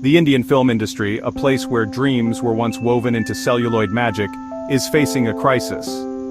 The Indian film industry, a place where dreams were once woven into celluloid magic, is facing a crisis.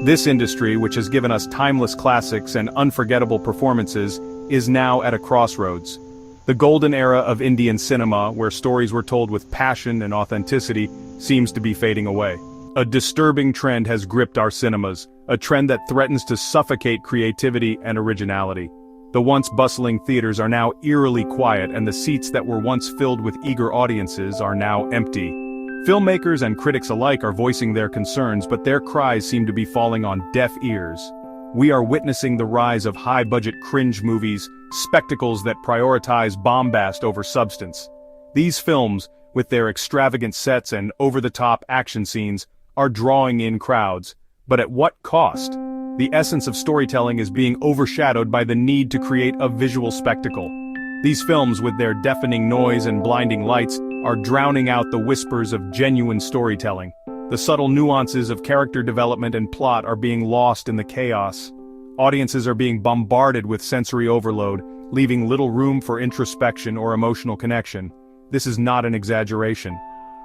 This industry, which has given us timeless classics and unforgettable performances, is now at a crossroads. The golden era of Indian cinema, where stories were told with passion and authenticity, seems to be fading away. A disturbing trend has gripped our cinemas, a trend that threatens to suffocate creativity and originality. The once bustling theaters are now eerily quiet, and the seats that were once filled with eager audiences are now empty. Filmmakers and critics alike are voicing their concerns, but their cries seem to be falling on deaf ears. We are witnessing the rise of high-budget cringe movies, spectacles that prioritize bombast over substance. These films, with their extravagant sets and over-the-top action scenes, are drawing in crowds. But at what cost? The essence of storytelling is being overshadowed by the need to create a visual spectacle. These films, with their deafening noise and blinding lights, are drowning out the whispers of genuine storytelling. The subtle nuances of character development and plot are being lost in the chaos. Audiences are being bombarded with sensory overload, leaving little room for introspection or emotional connection. This is not an exaggeration.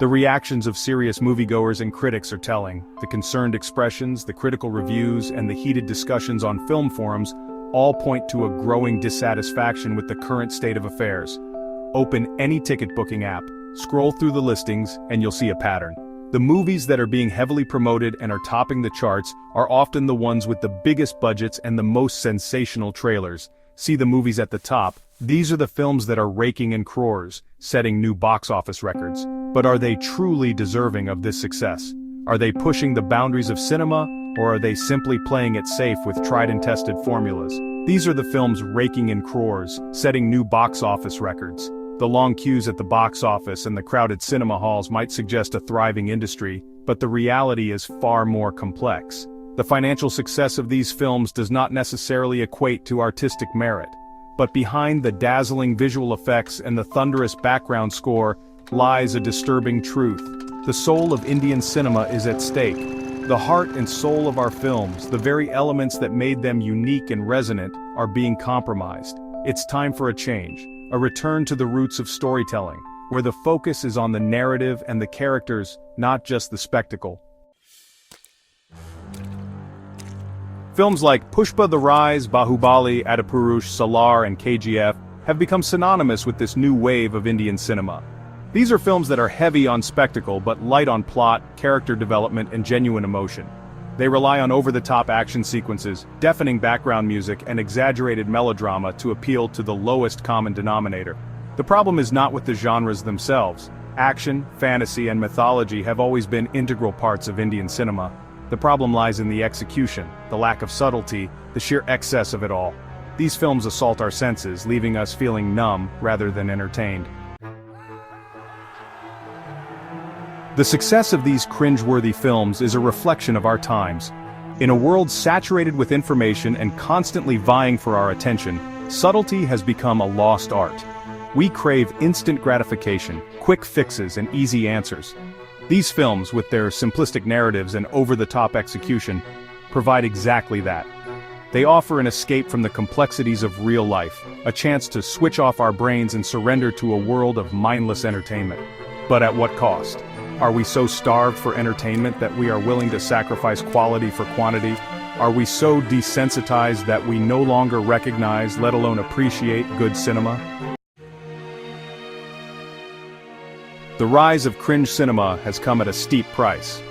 The reactions of serious moviegoers and critics are telling. The concerned expressions, the critical reviews, and the heated discussions on film forums all point to a growing dissatisfaction with the current state of affairs. Open any ticket booking app, scroll through the listings, and you'll see a pattern. The movies that are being heavily promoted and are topping the charts are often the ones with the biggest budgets and the most sensational trailers. See the movies at the top. These are the films that are raking in crores, setting new box office records. But are they truly deserving of this success? Are they pushing the boundaries of cinema, or are they simply playing it safe with tried and tested formulas? These are the films raking in crores, setting new box office records. The long queues at the box office and the crowded cinema halls might suggest a thriving industry, but the reality is far more complex. The financial success of these films does not necessarily equate to artistic merit. But behind the dazzling visual effects and the thunderous background score lies a disturbing truth. The soul of Indian cinema is at stake. The heart and soul of our films, the very elements that made them unique and resonant, are being compromised. It's time for a change, a return to the roots of storytelling, where the focus is on the narrative and the characters, not just the spectacle. Films like Pushpa the Rise, Baahubali, Adipurush, Salaar, and KGF have become synonymous with this new wave of Indian cinema. These are films that are heavy on spectacle but light on plot, character development, and genuine emotion. They rely on over-the-top action sequences, deafening background music, and exaggerated melodrama to appeal to the lowest common denominator. The problem is not with the genres themselves. Action, fantasy, and mythology have always been integral parts of Indian cinema. The problem lies in the execution, the lack of subtlety, the sheer excess of it all. These films assault our senses, leaving us feeling numb rather than entertained. The success of these cringeworthy films is a reflection of our times. In a world saturated with information and constantly vying for our attention, subtlety has become a lost art. We crave instant gratification, quick fixes, and easy answers. These films, with their simplistic narratives and over-the-top execution, provide exactly that. They offer an escape from the complexities of real life, a chance to switch off our brains and surrender to a world of mindless entertainment. But at what cost? Are we so starved for entertainment that we are willing to sacrifice quality for quantity? Are we so desensitized that we no longer recognize, let alone appreciate, good cinema? The rise of cringe cinema has come at a steep price.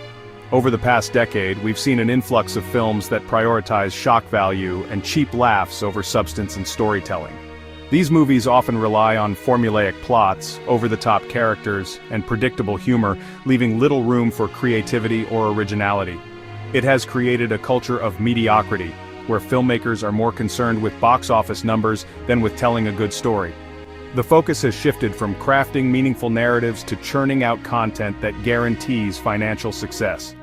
Over the past decade, we've seen an influx of films that prioritize shock value and cheap laughs over substance and storytelling. These movies often rely on formulaic plots, over-the-top characters, and predictable humor, leaving little room for creativity or originality. It has created a culture of mediocrity, where filmmakers are more concerned with box office numbers than with telling a good story. The focus has shifted from crafting meaningful narratives to churning out content that guarantees financial success.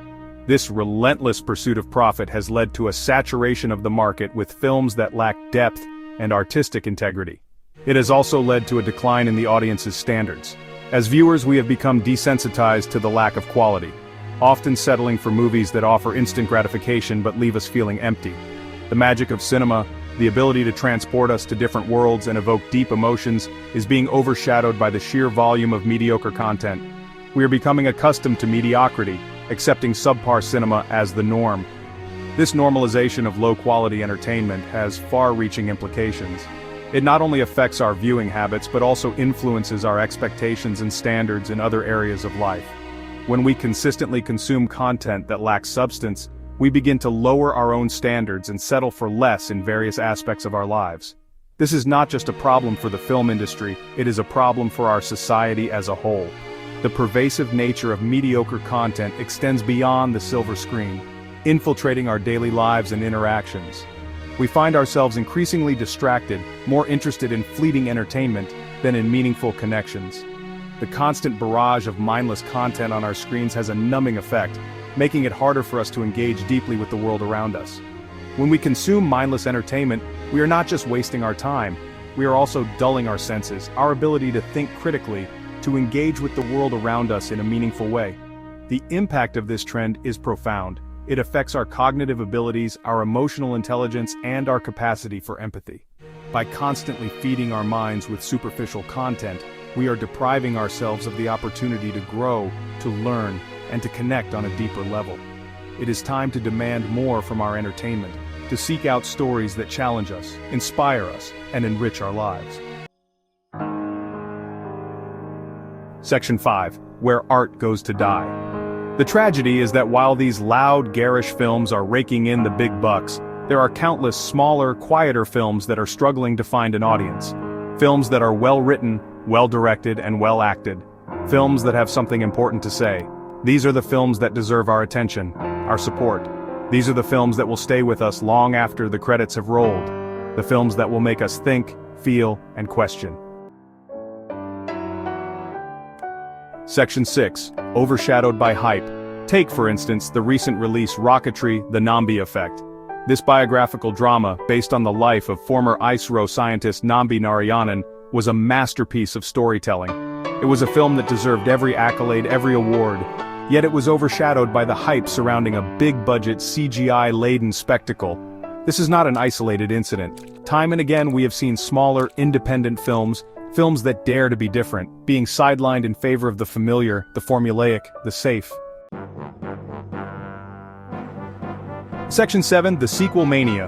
This relentless pursuit of profit has led to a saturation of the market with films that lack depth and artistic integrity. It has also led to a decline in the audience's standards. As viewers, we have become desensitized to the lack of quality, often settling for movies that offer instant gratification but leave us feeling empty. The magic of cinema, the ability to transport us to different worlds and evoke deep emotions, is being overshadowed by the sheer volume of mediocre content. We are becoming accustomed to mediocrity, accepting subpar cinema as the norm. This normalization of low-quality entertainment has far-reaching implications. It not only affects our viewing habits but also influences our expectations and standards in other areas of life. When we consistently consume content that lacks substance, we begin to lower our own standards and settle for less in various aspects of our lives. This is not just a problem for the film industry, it is a problem for our society as a whole. The pervasive nature of mediocre content extends beyond the silver screen, infiltrating our daily lives and interactions. We find ourselves increasingly distracted, more interested in fleeting entertainment than in meaningful connections. The constant barrage of mindless content on our screens has a numbing effect, making it harder for us to engage deeply with the world around us. When we consume mindless entertainment, we are not just wasting our time, we are also dulling our senses, our ability to think critically, to engage with the world around us in a meaningful way. The impact of this trend is profound. It affects our cognitive abilities, our emotional intelligence, and our capacity for empathy. By constantly feeding our minds with superficial content, we are depriving ourselves of the opportunity to grow, to learn, and to connect on a deeper level. It is time to demand more from our entertainment, to seek out stories that challenge us, inspire us, and enrich our lives. Section 5. Where Art Goes to Die. The tragedy is that while these loud, garish films are raking in the big bucks, there are countless smaller, quieter films that are struggling to find an audience. Films that are well-written, well-directed, and well-acted. Films that have something important to say. These are the films that deserve our attention, our support. These are the films that will stay with us long after the credits have rolled. The films that will make us think, feel, and question. Section 6. Overshadowed by hype. Take, for instance, the recent release Rocketry: The Nambi Effect. This biographical drama, based on the life of former ISRO scientist Nambi Narayanan, was a masterpiece of storytelling. It was a film that deserved every accolade, every award, yet it was overshadowed by the hype surrounding a big-budget, CGI-laden spectacle. This is not an isolated incident. Time and again we have seen smaller, independent films that dare to be different, being sidelined in favor of the familiar, the formulaic, the safe. Section 7. The Sequel Mania.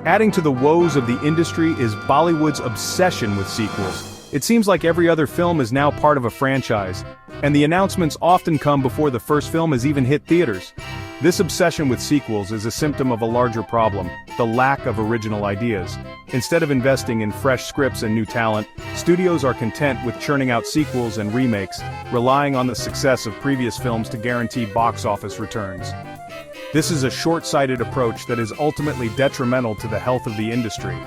Adding to the woes of the industry is Bollywood's obsession with sequels. It seems like every other film is now part of a franchise, and the announcements often come before the first film has even hit theaters. This obsession with sequels is a symptom of a larger problem, the lack of original ideas. Instead of investing in fresh scripts and new talent, studios are content with churning out sequels and remakes, relying on the success of previous films to guarantee box office returns. This is a short-sighted approach that is ultimately detrimental to the health of the industry.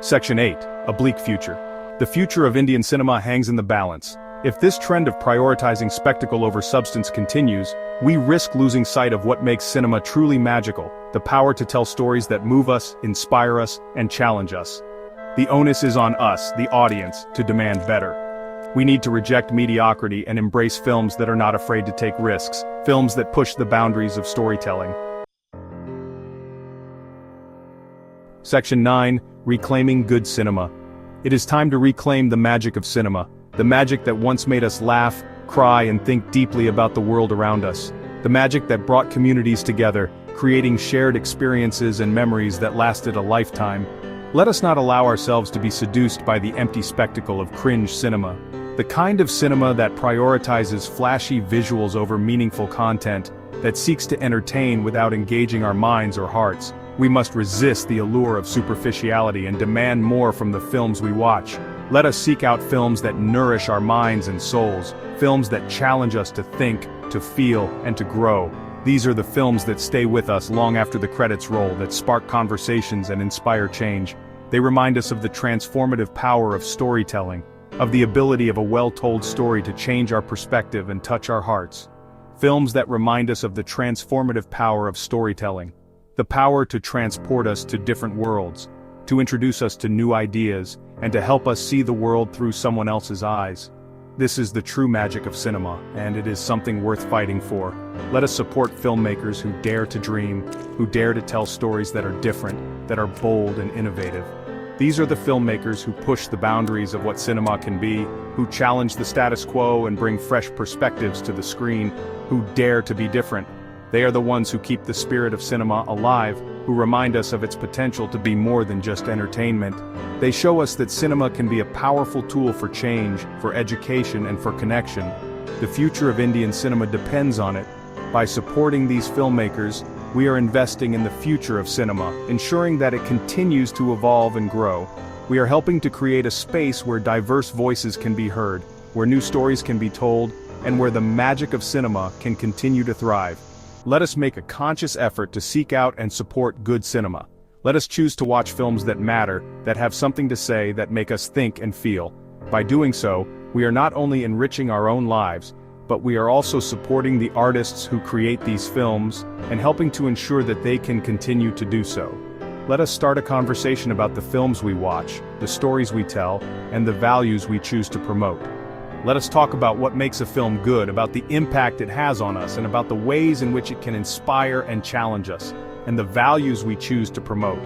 Section 8. A Bleak Future. The future of Indian cinema hangs in the balance. If this trend of prioritizing spectacle over substance continues, we risk losing sight of what makes cinema truly magical, the power to tell stories that move us, inspire us, and challenge us. The onus is on us, the audience, to demand better. We need to reject mediocrity and embrace films that are not afraid to take risks, films that push the boundaries of storytelling. Section 9. Reclaiming Good Cinema. It is time to reclaim the magic of cinema, the magic that once made us laugh, cry, and think deeply about the world around us, the magic that brought communities together, creating shared experiences and memories that lasted a lifetime. Let us not allow ourselves to be seduced by the empty spectacle of cringe cinema. The kind of cinema that prioritizes flashy visuals over meaningful content, that seeks to entertain without engaging our minds or hearts. We must resist the allure of superficiality and demand more from the films we watch. Let us seek out films that nourish our minds and souls, films that challenge us to think, to feel, and to grow. These are the films that stay with us long after the credits roll, that spark conversations and inspire change. They remind us of the transformative power of storytelling, of the ability of a well-told story to change our perspective and touch our hearts. Films that remind us of the transformative power of storytelling. The power to transport us to different worlds, to introduce us to new ideas, and to help us see the world through someone else's eyes. This is the true magic of cinema, and it is something worth fighting for. Let us support filmmakers who dare to dream, who dare to tell stories that are different, that are bold and innovative. These are the filmmakers who push the boundaries of what cinema can be, who challenge the status quo and bring fresh perspectives to the screen, who dare to be different. They are the ones who keep the spirit of cinema alive, who remind us of its potential to be more than just entertainment. They show us that cinema can be a powerful tool for change, for education, and for connection. The future of Indian cinema depends on it. By supporting these filmmakers, we are investing in the future of cinema, ensuring that it continues to evolve and grow. We are helping to create a space where diverse voices can be heard, where new stories can be told, and where the magic of cinema can continue to thrive. Let us make a conscious effort to seek out and support good cinema. Let us choose to watch films that matter, that have something to say, that make us think and feel. By doing so, we are not only enriching our own lives, but we are also supporting the artists who create these films and helping to ensure that they can continue to do so. Let us start a conversation about the films we watch, the stories we tell, and the values we choose to promote. Let us talk about what makes a film good, about the impact it has on us, and about the ways in which it can inspire and challenge us, and the values we choose to promote.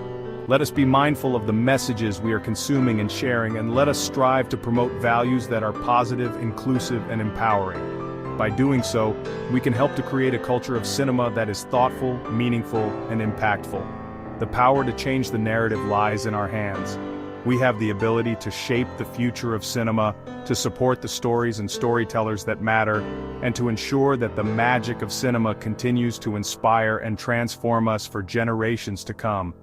Let us be mindful of the messages we are consuming and sharing, and let us strive to promote values that are positive, inclusive, and empowering. By doing so, we can help to create a culture of cinema that is thoughtful, meaningful, and impactful. The power to change the narrative lies in our hands. We have the ability to shape the future of cinema, to support the stories and storytellers that matter, and to ensure that the magic of cinema continues to inspire and transform us for generations to come.